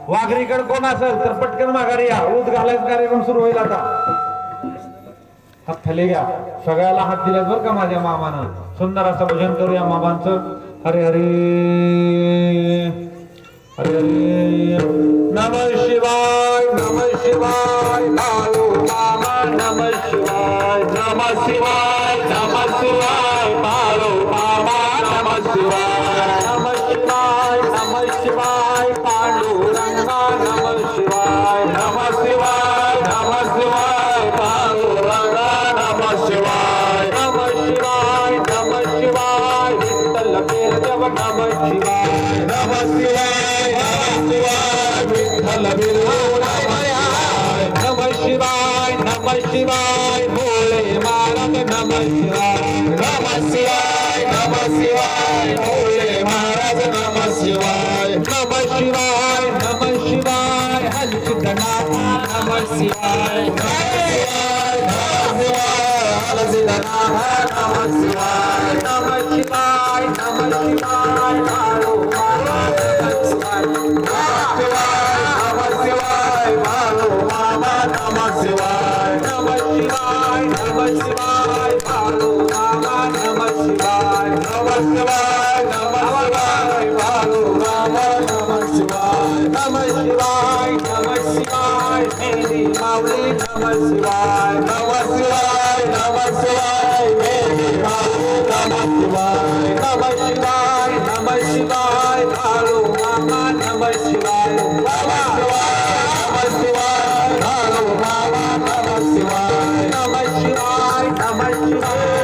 वाघरीकडे कोण असेल तर पटकन माघारी या. ऊत घालायचा कार्यक्रम सुरू होईल आता. हात खाली घ्या. सगळ्याला हात दिलेत बरं का माझ्या मामानं. सुंदर असं भजन करूया मामांचं. हरे हरे हरे हरे. नमः शिवाय नमः शिवाय बाळू मामा नमः शिवाय नमः शिवाय नमः शिवाय बाळू मामा नमः शिवाय नमः शिवाय नमः शिवाय पांडुरंगा नमः शिवाय नमः शिवाय नमः शिवाय पांडुरंगा नमः शिवाय नमः शिवाय नमः शिवाय विठ्ठल बिरदेव नमः शिवाय नमः शिवाय विठ्ठल बिरदेव नमः शिवाय नमः शिवाय भोले महाराज नमः शिवाय नमः शिवाय नमः शिवाय भोले महाराज नमः शिवाय नमः शिवाय नमः शिवाय हलसिद्धनाथ नमः शिवाय हलसिद्धनाथ नमः शिवाय नमः शिवाय नमः शिवाय बाळू मामा नमः शिवाय नमः शिवाय बाळू मामा नमः शिवाय नमः शिवाय नमः शिवाय बाळू मामा नमः शिवाय नमः शिवाय नमः शिवाय बाळू मामा नमः शिवाय नमः शिवाय नमः शिवाय मेरी माऊली नमः शिवाय नमः शिवाय नमः शिवाय मेरी माऊली नमः शिवाय नमः शिवाय नमः शिवाय बाळू मामा नमः शिवाय नमः शिवाय बाळू मामा नमः शिवाय नमः शिवाय नमः शिवाय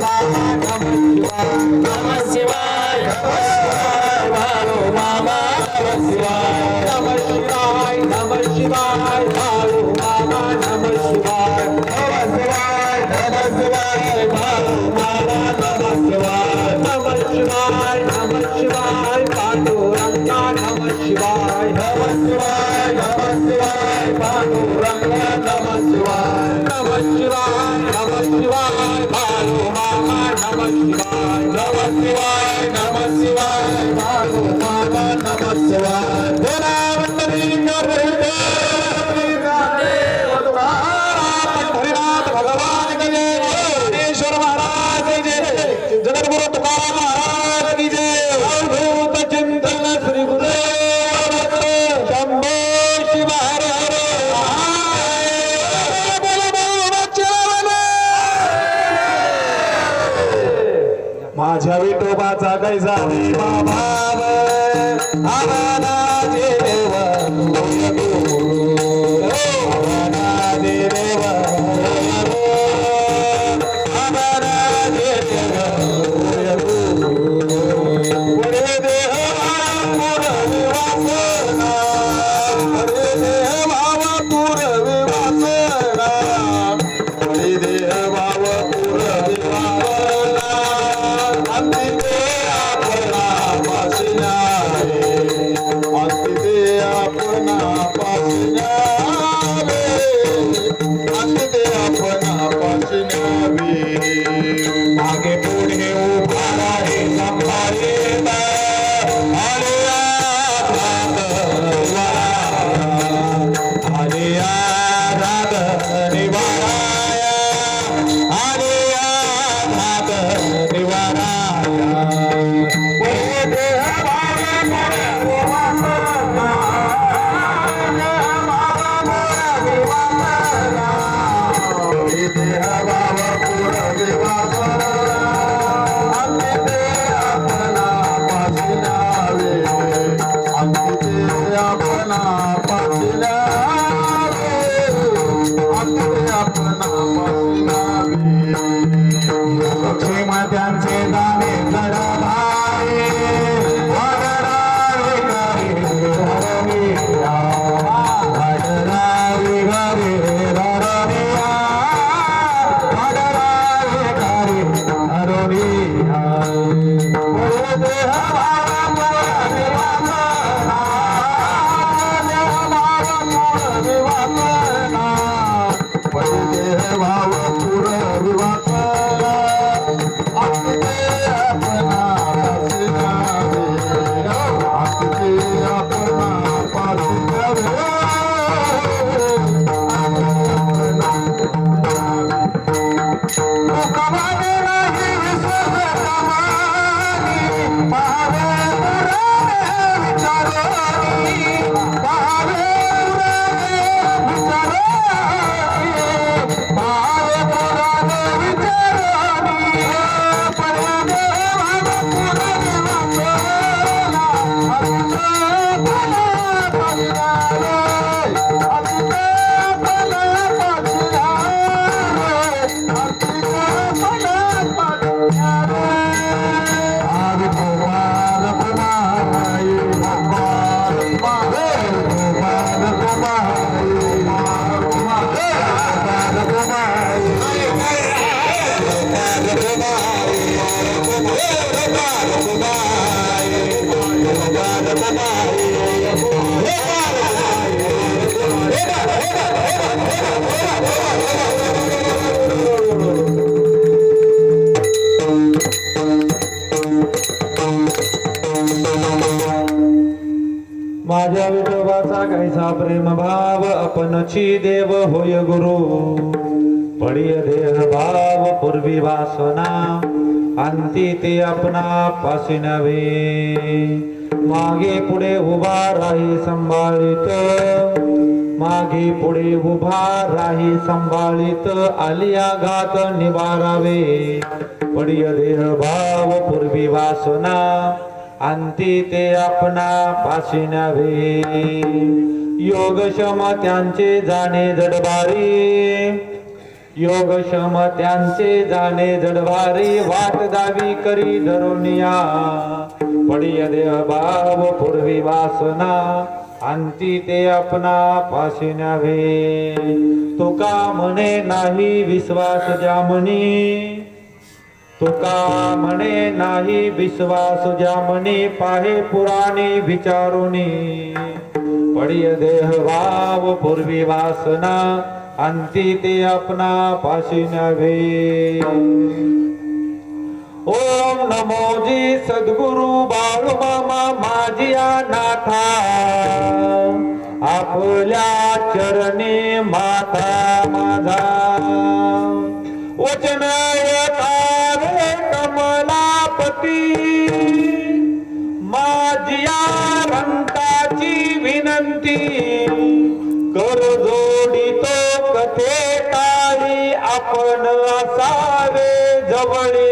मामा नमः शिवाय नमः शिवाय बाळू मामा नमः शिवाय नमः शिवाय नमः शिवाय बाळू मामा नमः शिवाय नमः शिवाय नमः शिवाय बाळू मामा नमः शिवाय नमः शिवाय नमः शिवाय पांडुरंगा नमः शिवाय नमः शिवाय नमः शिवाय पांडुरंगा नमः शिवाय नमः शिवाय नमः शिवाय बाळू मामा नमः शिवाय नमः शिवाय नमः शिवाय बाळू मामा नमः शिवाय बोला हरिनाथ भगवान की जय. ज्ञानेश्वर महाराज की जय. जगद्गुरु तुकाराम महाराज की जय. अवधूत चिंतन श्री गुरुदेव दत्त. शंभो शिव हरे हरे. माझ्या विठोबाचा कैसा भाव आवानाचे देव आवानाचे देव आवानाचे देव पुरे देह वासना पुरे देह भाव पुरवी वासना पुरे देह भाव पुरवी वासना अंतिते आपला पासना अंतिते आपला पासना अंतिते आपला पासना मागे पुढे उभा राहे संभाळे त्यांचे दाणे गडभाई वडरावे घरी धरणिया वडरावे घरी धरणिया वडरावे घरी धरणिया पुरे देह भाव पुरे विवासना अपना माझ्या विठोबाचा कैसा प्रेम भाव आपणची देव होय गुरु पडिय देह भाव पूर्वी वासना अंती ते आपणा पासी नव्हे मागे पुढे उभा राही संभाळीत मागे पुढे उभा राही संभाळीत आलिया घात निवारावे पडिय देह भाव पूर्वी वासना अंती ते आपणा पाशी नव्हे योगक्षम त्यांचे जाणे जडबारी योगक्षम त्यांचे जाणे जडबारी वाट दावी करी धरुनिया पडिय देह भाव पूर्वी वासना अंती ते आपणा पाशी नव्हे तुका म्हणे नाही विश्वास ज्यामनी तुका म्हणे नाही विश्वास ज्यामनी पाहे पुराणी विचारुनी पडिय देह भाव पूर्वी वासना अंती ते आपणा पाशी नव्हे ओम नमोजी सद्गुरु बाळूमामा माझिया नाथा आपल्या चरणी माथा माझा वचन येतारे कमलापती माझिया रंताची विनंती कर जोडितो कथे काही आपण असावे जवळी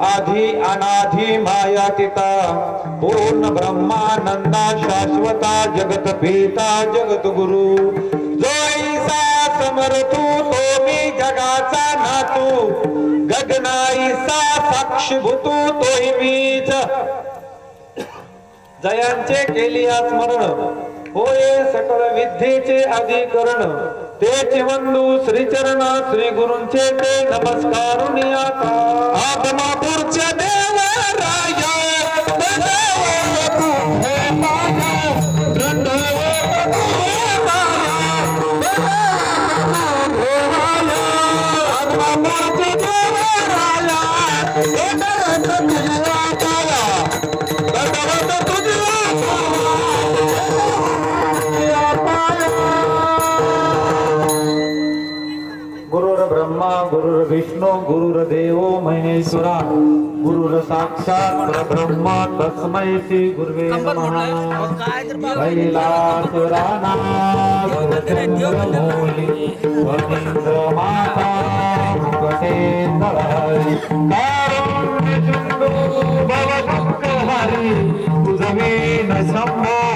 आधी अनाधी मायातीता पूर्ण ब्रह्मानंदा शाश्वता जगत पिता जगत गुरु जो ईसा समर्थू तो मी जगाचा ना तू गगनाईसा साक्षीभूतू तोही मीच जयांचे केली स्मरण होय सकल विद्येचे अधिकरण तेचे वंदू श्रीचरण श्री गुरूंचे ते नमस्कारुनिया आत्मापूरच्या देवराया ब्रह्मा गुरुर्विष्णू गुरुर्देव महेश्वरा गुरुर साक्षात परब्रह्म तस्मै श्री गुरुवे नमः कैलासराना भवचंद्रमौली वनींद्र माता कटेंद्रहरी कारुण्य सिंधू भवदुःखहरी तुझवे न शंभो